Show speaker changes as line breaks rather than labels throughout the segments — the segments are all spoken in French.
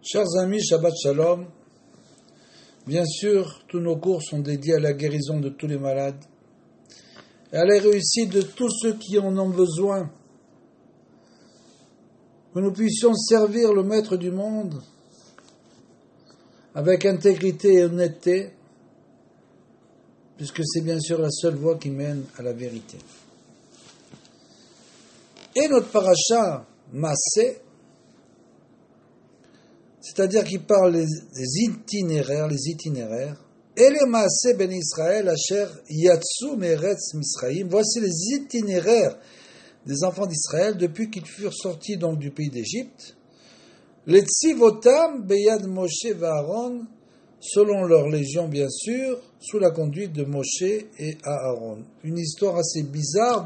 Chers amis, Shabbat Shalom. Bien sûr, tous nos cours sont dédiés à la guérison de tous les malades et à la réussite de tous ceux qui en ont besoin. Que nous puissions servir le Maître du monde avec intégrité et honnêteté, puisque c'est bien sûr la seule voie qui mène à la vérité. Et notre paracha Maaseh, c'est-à-dire qu'il parle des itinéraires, et les Maaseh ben Israël, Asher Yatsu Meretz Misraïm. Voici les itinéraires des enfants d'Israël depuis qu'ils furent sortis donc du pays d'Égypte. Les Tzivotam Beyad Moshe Aaron, selon leur légion bien sûr, sous la conduite de Moshe et Aaron. Une histoire assez bizarre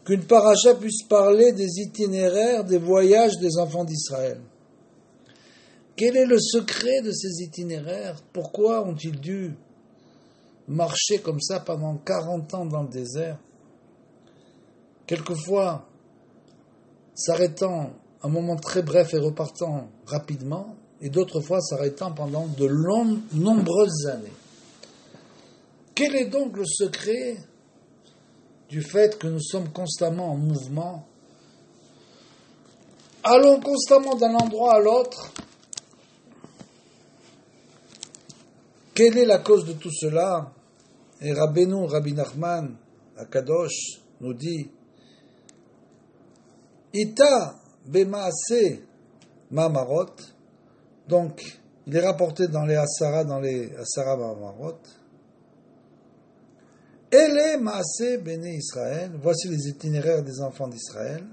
qu'une paracha puisse parler des itinéraires, des voyages des enfants d'Israël. Quel est le secret de ces itinéraires? Pourquoi ont-ils dû marcher comme ça pendant 40 ans dans le désert? Quelquefois, s'arrêtant un moment très bref et repartant rapidement, et d'autres fois s'arrêtant pendant de nombreuses années. Quel est donc le secret du fait que nous sommes constamment en mouvement? Allons constamment d'un endroit à l'autre. Quelle est la cause de tout cela? Et Rabbi Nachman Akadosh nous dit Ita bemaase mamarot. Donc, il est rapporté dans les Asara mamarot. Ele maase bene Israël. Voici les itinéraires des enfants d'Israël.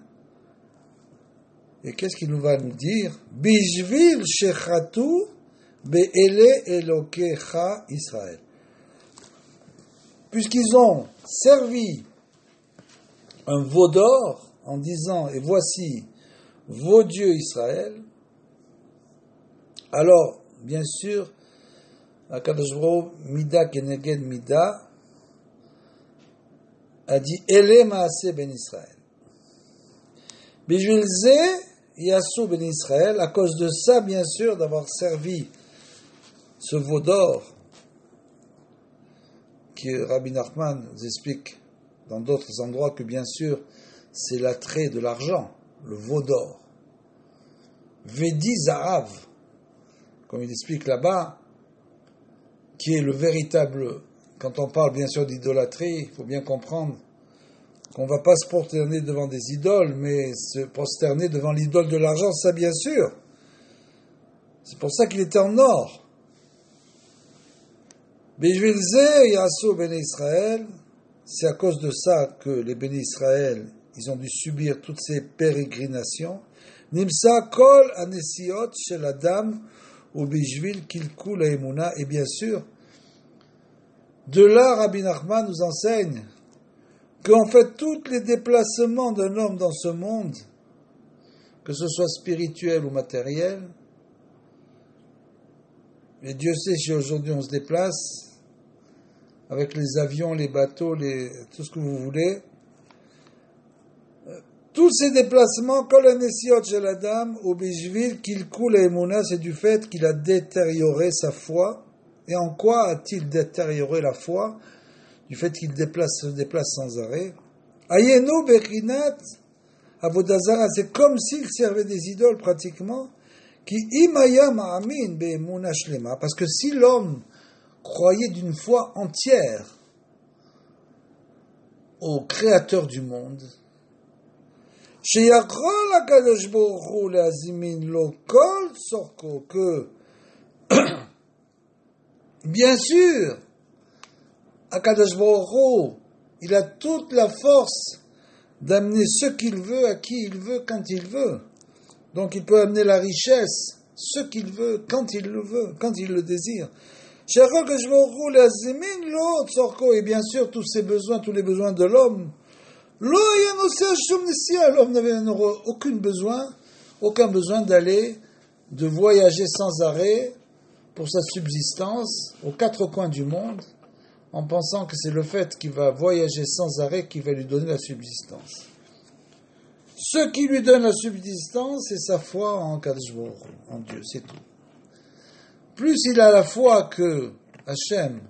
Et qu'est-ce qu'il nous va nous dire? Bishvil shechatu be'ele elokecha Israël. Puisqu'ils ont servi un veau d'or en disant, et voici vos dieux Israël, alors, bien sûr, Akadosh Baruch Hu, Mida keneged Mida, a dit, Ele maase ben Israël. Bijvil ze yasu ben Israël, à cause de ça, bien sûr, d'avoir servi ce veau d'or, qui Rabbi Nachman nous explique dans d'autres endroits que bien sûr c'est l'attrait de l'argent, le veau d'or. Vedi Zahav, comme il explique là-bas, qui est le véritable, quand on parle bien sûr d'idolâtrie, il faut bien comprendre qu'on ne va pas se prosterner devant des idoles, mais se prosterner devant l'idole de l'argent, ça bien sûr. C'est pour ça qu'il était en or. Bijvilze Yasu ben Israël, c'est à cause de ça que les bénis Israël, ils ont dû subir toutes ces pérégrinations. Nimsa kol anesiot shel adam ou bijvil kilku laemuna. Et bien sûr, de là, Rabbi Nachman nous enseigne qu'en fait, tous les déplacements d'un homme dans ce monde, que ce soit spirituel ou matériel, et Dieu sait si aujourd'hui on se déplace avec les avions, les bateaux, tout ce que vous voulez. Tous ces déplacements, kol hanesiot shel adam ou bijvil kilku laemuna, c'est du fait qu'il a détérioré sa foi. Et en quoi a-t-il détérioré la foi? Du fait qu'il se déplace sans arrêt. Ayenu bechinat avodah zara, c'est comme s'il servait des idoles pratiquement. Qui imaya ma'amin be'emuna shlema, parce que si l'homme croyait d'une foi entière au Créateur du monde, sheyachol hakadosh baruch hu le'azimin lo kol tzorko, que bien sûr hakadosh baruch hu, il a toute la force d'amener ce qu'il veut à qui il veut quand il veut. Donc il peut amener la richesse, ce qu'il veut, quand il le veut, quand il le désire. Et bien sûr, tous ses besoins, tous les besoins de l'homme, l'homme n'avait aucun besoin de voyager sans arrêt pour sa subsistance aux quatre coins du monde, en pensant que c'est le fait qu'il va voyager sans arrêt qui va lui donner la subsistance. Ce qui lui donne la subsistance, c'est sa foi en Kadosh Baruch Hu, en Dieu, c'est tout. Plus il a la foi que Hachem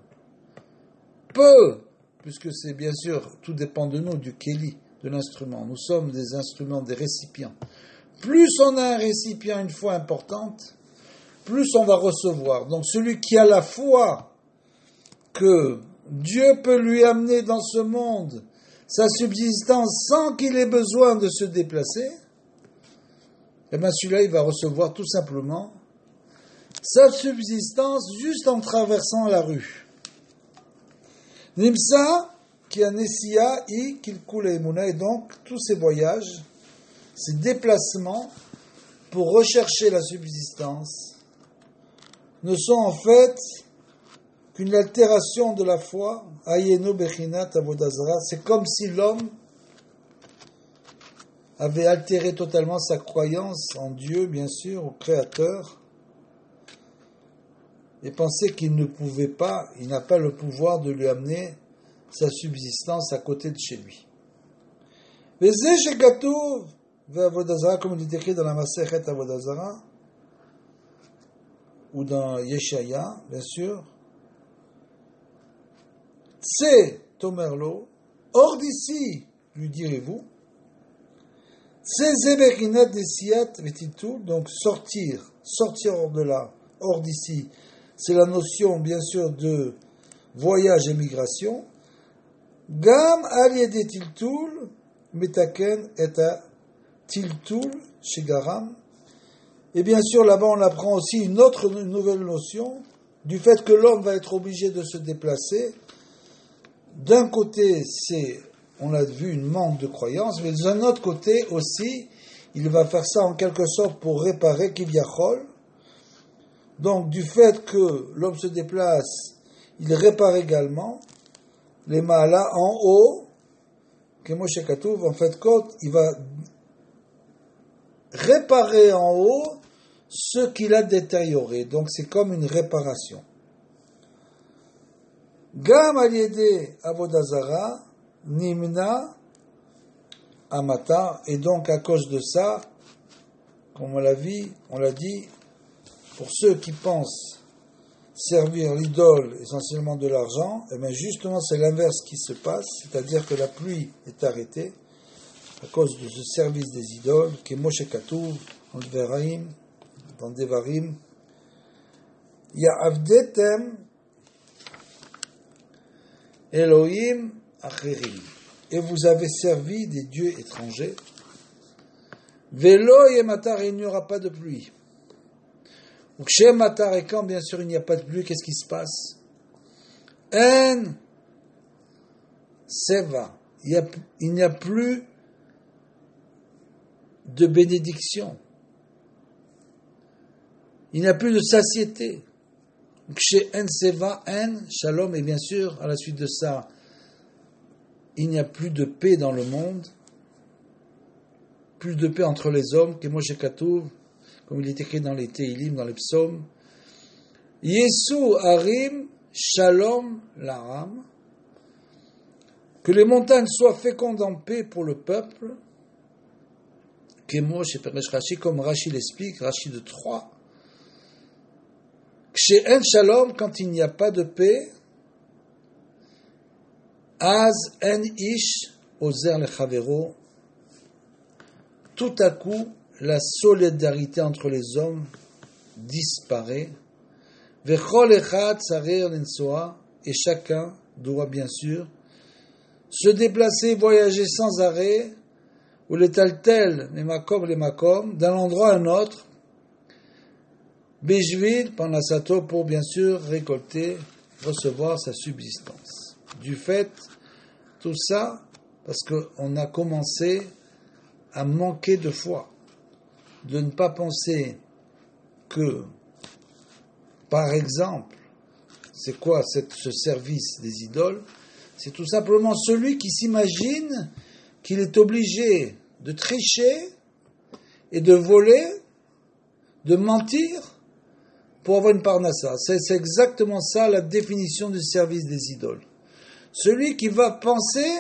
peut, puisque c'est bien sûr, tout dépend de nous, du Kéli, de l'instrument. Nous sommes des instruments, des récipients. Plus on a un récipient, une foi importante, plus on va recevoir. Donc celui qui a la foi que Dieu peut lui amener dans ce monde sa subsistance sans qu'il ait besoin de se déplacer, eh bien celui-là, il va recevoir tout simplement sa subsistance juste en traversant la rue. Nimsa, qui a Nessia, I, Kilkul et Emouna, et donc tous ces voyages, ces déplacements pour rechercher la subsistance, ne sont en fait qu'une altération de la foi, Ayeno Bechinat Avodazara. C'est comme si l'homme avait altéré totalement sa croyance en Dieu, bien sûr, au Créateur, et pensait qu'il ne pouvait pas, il n'a pas le pouvoir de lui amener sa subsistance à côté de chez lui. Vezeh shekatuv ve'avodazara, comme il est écrit dans la Masechet Avodazara, ou dans Yeshaya, bien sûr, c'est Tomerlo, hors d'ici, lui direz-vous, c'est Zeberinat Desiat Vetitul, donc sortir hors de là, hors d'ici, c'est la notion, bien sûr, de voyage et migration. Gam Aliede Tiltul, Metaken et Tiltul, Shigaram. Et bien sûr, là-bas, on apprend aussi une nouvelle notion, du fait que l'homme va être obligé de se déplacer. D'un côté, c'est, on l'a vu, une manque de croyance, mais d'un autre côté aussi, il va faire ça en quelque sorte pour réparer Kivyachol. Donc, du fait que l'homme se déplace, il répare également les Maala en haut, que Moshe Katouv, en fait, il va réparer en haut ce qu'il a détérioré. Donc, c'est comme une réparation. Gam aliede avodazara nimna amata, et donc à cause de ça, comme on l'a dit, pour ceux qui pensent servir l'idole essentiellement de l'argent, et bien justement c'est l'inverse qui se passe, c'est-à-dire que la pluie est arrêtée à cause de ce service des idoles, qui est Moshe Katouv, dans Devarim, Ya'avdetem Elohim Acherim, et vous avez servi des dieux étrangers. Velo Yematar, et il n'y aura pas de pluie. Ou Matar, et quand bien sûr il n'y a pas de pluie, qu'est-ce qui se passe? En Seva, il n'y a plus de bénédiction. Il n'y a plus de satiété. Chez En Seva, En Shalom, et bien sûr, à la suite de ça, il n'y a plus de paix dans le monde, plus de paix entre les hommes, que Moshe Katouv, comme il est écrit dans les Teilim, dans les psaumes. Yesu Harim Shalom Laram, que les montagnes soient fécondes en paix pour le peuple, que Moshe Peresh Rashi, comme Rashi l'explique, Rashi de 3. Chez En Shalom, quand il n'y a pas de paix, Az En Ish Ozer Lechavero, tout à coup, la solidarité entre les hommes disparaît. Vechol echad sarir lensoa, et chacun doit bien sûr se déplacer, voyager sans arrêt, ou les taltel, les makom, d'un endroit à un autre, Bejvil, Panasato, pour bien sûr récolter, recevoir sa subsistance. Du fait, tout ça, parce qu'on a commencé à manquer de foi, de ne pas penser que, par exemple, c'est quoi ce service des idoles? C'est tout simplement celui qui s'imagine qu'il est obligé de tricher et de voler, de mentir pour avoir une parnassa. C'est exactement ça la définition du service des idoles. Celui qui va penser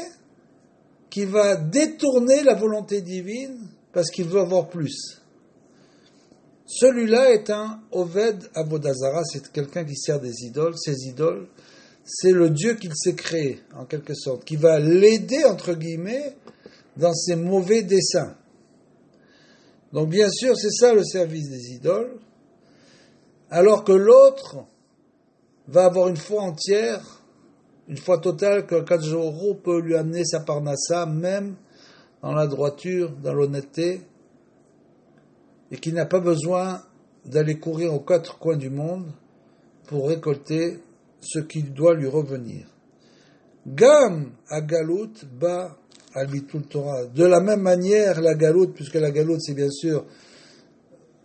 qui va détourner la volonté divine parce qu'il veut avoir plus. Celui-là est un Oved Avodazara, c'est quelqu'un qui sert des idoles. Ces idoles, c'est le Dieu qu'il s'est créé, en quelque sorte, qui va l'aider, entre guillemets, dans ses mauvais desseins. Donc bien sûr, c'est ça le service des idoles, alors que l'autre va avoir une foi entière, une foi totale que Kadosh Baruch Hu peut lui amener sa parnassa, même dans la droiture, dans l'honnêteté, et qui n'a pas besoin d'aller courir aux quatre coins du monde pour récolter ce qui doit lui revenir. Gam Agalut ba al bitul Torah. De la même manière, la Galout, puisque la Galout, c'est bien sûr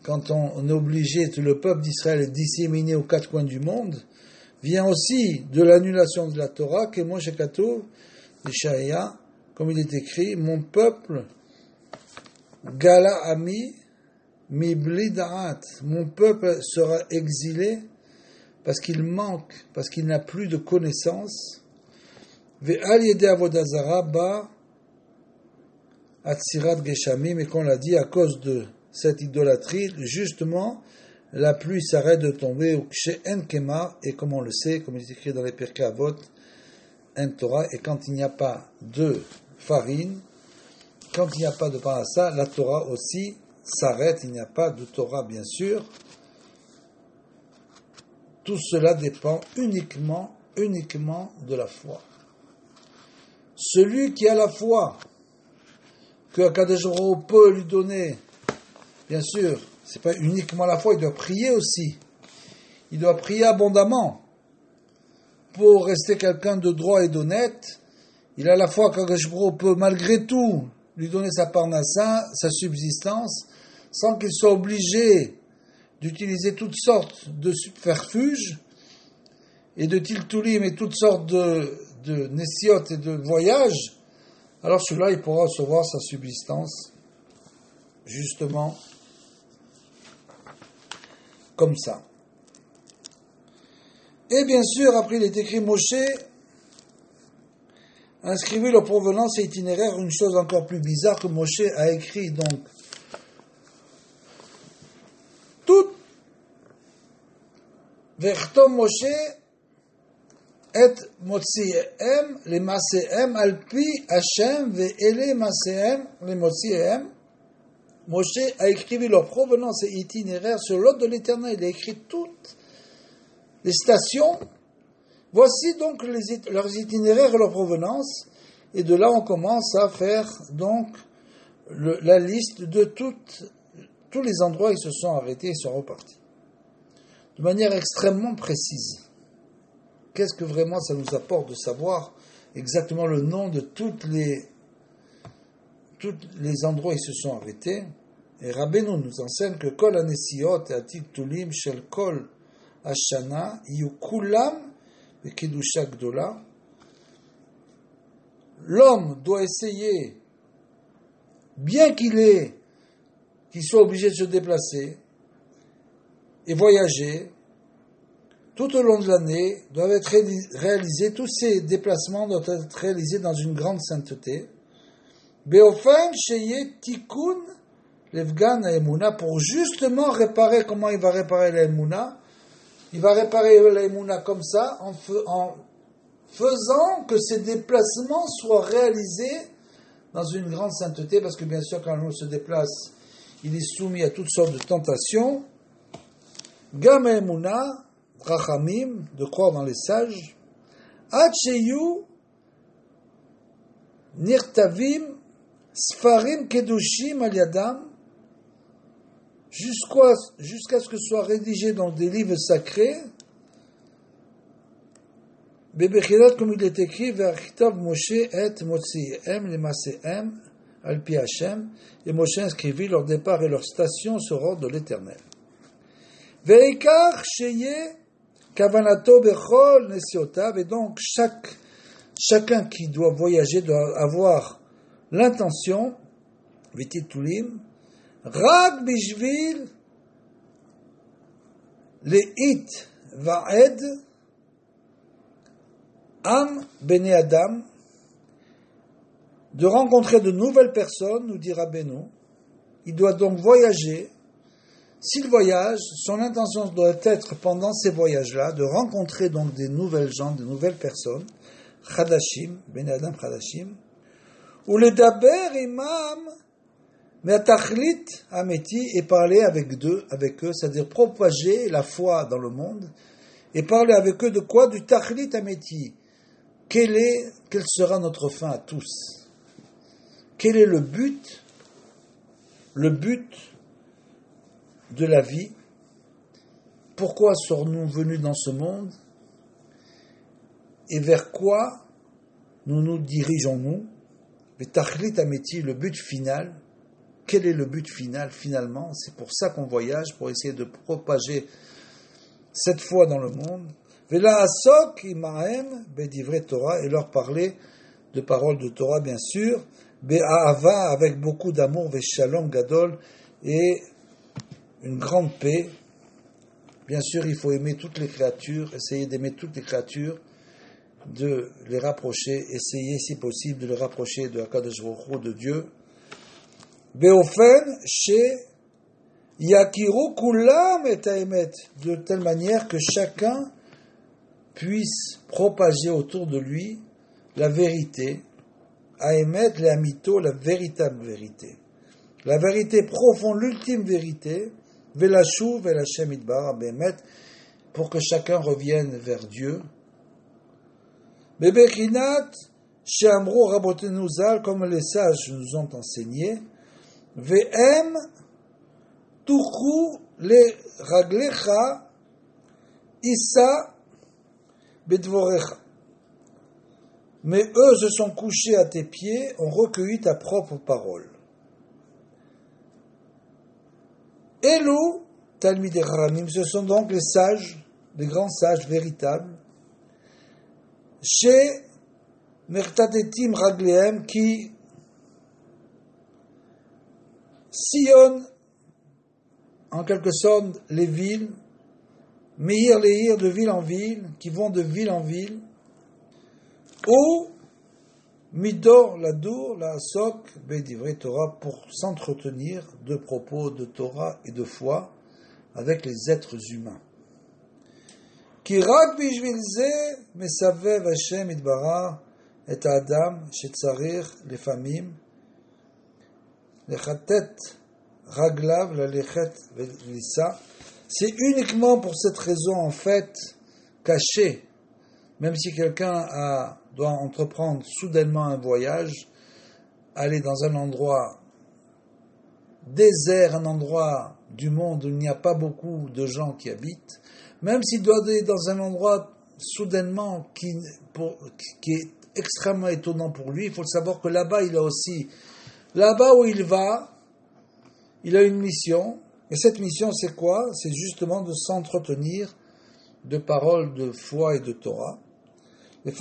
quand on est obligé, le peuple d'Israël est disséminé aux quatre coins du monde, vient aussi de l'annulation de la Torah, que Moshe Katuv, Yeshaya, comme il est écrit, mon peuple, Gala Ami, Mibli Da'at, mon peuple sera exilé parce qu'il manque, parce qu'il n'a plus de connaissances. Ve'al yede avodazara ba atzirat geshamim, et qu'on l'a dit, à cause de cette idolâtrie, justement, la pluie s'arrête de tomber au Kshe'en Kema, et comme on le sait, comme il est écrit dans les Pirkei Avot, en Torah, et quand il n'y a pas de farine, quand il n'y a pas de parnassa, la Torah aussi s'arrête, il n'y a pas de Torah, bien sûr. Tout cela dépend uniquement de la foi. Celui qui a la foi, que Akadosh Baruch Hu peut lui donner, bien sûr, c'est pas uniquement la foi, il doit prier aussi. Il doit prier abondamment pour rester quelqu'un de droit et d'honnête. Il a la foi qu'Akadosh Baruch Hu peut malgré tout lui donner sa parnassa, sa subsistance, sans qu'il soit obligé d'utiliser toutes sortes de subterfuges et de tiltulim et toutes sortes de nessiot et de voyages, alors celui-là, il pourra recevoir sa subsistance, justement, comme ça. Et bien sûr, après il est écrit Moshe, inscrivez leur provenance et itinéraire, une chose encore plus bizarre que Moshe a écrit, donc, tout, Vertom Moshe, et motzi'em le mase'em alpi Hashem ve'ele mase'em le motzi'em. Moshe a écrit leur provenance et itinéraire sur l'ordre de l'Éternel. Il a écrit toutes les stations. Voici donc leurs itinéraires et leur provenance. Et de là, on commence à faire donc la liste de tous les endroits où ils se sont arrêtés et sont repartis. De manière extrêmement précise. Qu'est-ce que vraiment ça nous apporte de savoir exactement le nom de tous les endroits où ils se sont arrêtés? Et Rabbeinu nous enseigne que Kol Anesiot et Atitulim Shel Kol Hashana Yu Kulam Bekedusha Gdola. L'homme doit essayer, bien qu'il soit obligé de se déplacer et voyager, tout au long de l'année, doivent être réalisés, tous ces déplacements doivent être réalisés dans une grande sainteté. Beofen sheye tikkun lefgan haemuna, pour justement réparer. Comment il va réparer la emuna? Il va réparer la emuna comme ça, en faisant que ces déplacements soient réalisés dans une grande sainteté, parce que bien sûr, quand l'homme se déplace, il est soumis à toutes sortes de tentations. Gam haemuna, Rachamim, de croire dans les sages, Hacheyu Nirtavim Sfarim Kedushim Al Yadam, jusqu'à ce que soient rédigés dans des livres sacrés, Bebechilat, comme il est écrit, Ve'achitav Moshe et Motzi'em Lemase'em Al Pi Hashem, et Moshe inscrivit leur départ et leur station sur ordre de l'Éternel. Ve'ikar Sheye Kavanato bechol nesiotav, et donc chacun qui doit voyager doit avoir l'intention, vititulim, rag bishvil leit va'ed am bene adam, de rencontrer de nouvelles personnes, nous dit Rabbeinu. Il doit donc voyager. S'il voyage, son intention doit être pendant ces voyages-là de rencontrer donc des nouvelles gens, de nouvelles personnes, Chadashim, Ben Adam Chadashim, ou le Daber Imam, Me'atachlit Ameti, et parler avec eux, c'est-à-dire propager la foi dans le monde, et parler avec eux de quoi? Du Tachlit Ameti. Quelle sera notre fin à tous? Quel est le but de la vie? Pourquoi sommes-nous venus dans ce monde? Et vers quoi nous dirigeons-nous? Le Tachlit Ameti, le but final. Quel est le but final finalement? C'est pour ça qu'on voyage, pour essayer de propager cette foi dans le monde. Vela asok imahem bedivre Torah, et leur parler de paroles de Torah bien sûr, be'ahava, avec beaucoup d'amour, veshalom gadol, et une grande paix. Bien sûr, il faut aimer toutes les créatures, essayer d'aimer toutes les créatures, de les rapprocher, essayer si possible de les rapprocher de Hakadosh Baruch Hu, de Dieu. Beofen she yakiru kulam et haemet, de telle manière que chacun puisse propager autour de lui la vérité, haemet le amito, la véritable vérité, la vérité profonde, l'ultime vérité, velashuv vel Hashem idbar bemet, pour que chacun revienne vers Dieu. Bebechinat she'amru rabotenu zal, comme les sages nous ont enseigné, ve'em tuchu le raglecha issa bedvorecha. Mais eux se sont couchés à tes pieds, ont recueilli ta propre parole. Elou talmidei Chachamim, ce sont donc les sages, les grands sages véritables, chez mertadetim raglehem, qui sillonnent en quelque sorte les villes, meir leir, de ville en ville, qui vont de ville en ville, ou midor ladour la asok bedivre Torah, pour s'entretenir de propos de Torah et de foi avec les êtres humains. Ki rak bishvil ze mesavev Hashem idbarach et Adam shetzarich lefamim lechatet raglav lalechet velisa. C'est uniquement pour cette raison, en fait, cachée, même si quelqu'un doit entreprendre soudainement un voyage, aller dans un endroit désert, un endroit du monde où il n'y a pas beaucoup de gens qui habitent, même s'il doit aller dans un endroit soudainement qui est extrêmement étonnant pour lui, il faut savoir que là-bas où il va, il a une mission. Et cette mission, c'est quoi? C'est justement de s'entretenir de paroles de foi et de Torah. Et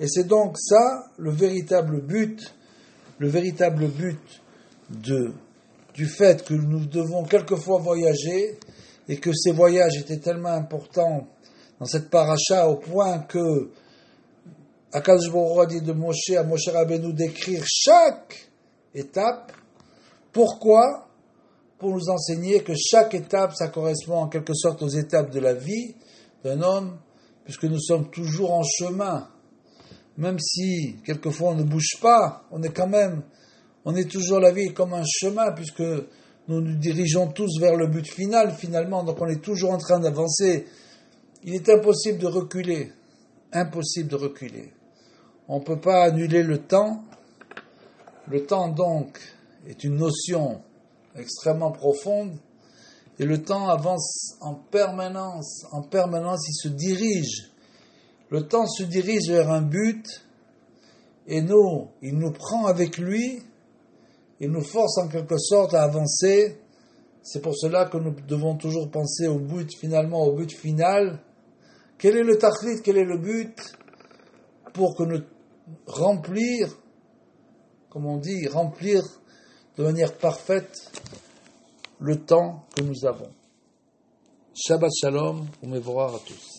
c'est donc ça le véritable but du fait que nous devons quelquefois voyager, et que ces voyages étaient tellement importants dans cette paracha au point que Akadosh Baruch Hu a dit de Moshe à Moshe Rabbeinu d'écrire chaque étape. Pourquoi? Pour nous enseigner que chaque étape, ça correspond en quelque sorte aux étapes de la vie d'un homme, puisque nous sommes toujours en chemin. Même si, quelquefois, on ne bouge pas, on est toujours, la vie comme un chemin, puisque nous nous dirigeons tous vers le but final, finalement, donc on est toujours en train d'avancer. Il est impossible de reculer. On ne peut pas annuler le temps. Le temps, donc, est une notion extrêmement profonde, et le temps avance en permanence, il se dirige. Le temps se dirige vers un but, et il nous prend avec lui, il nous force en quelque sorte à avancer. C'est pour cela que nous devons toujours penser au but final. Quel est le tachlit, quel est le but? Pour que nous remplir de manière parfaite le temps que nous avons. Shabbat Shalom, ou Mevorach à tous.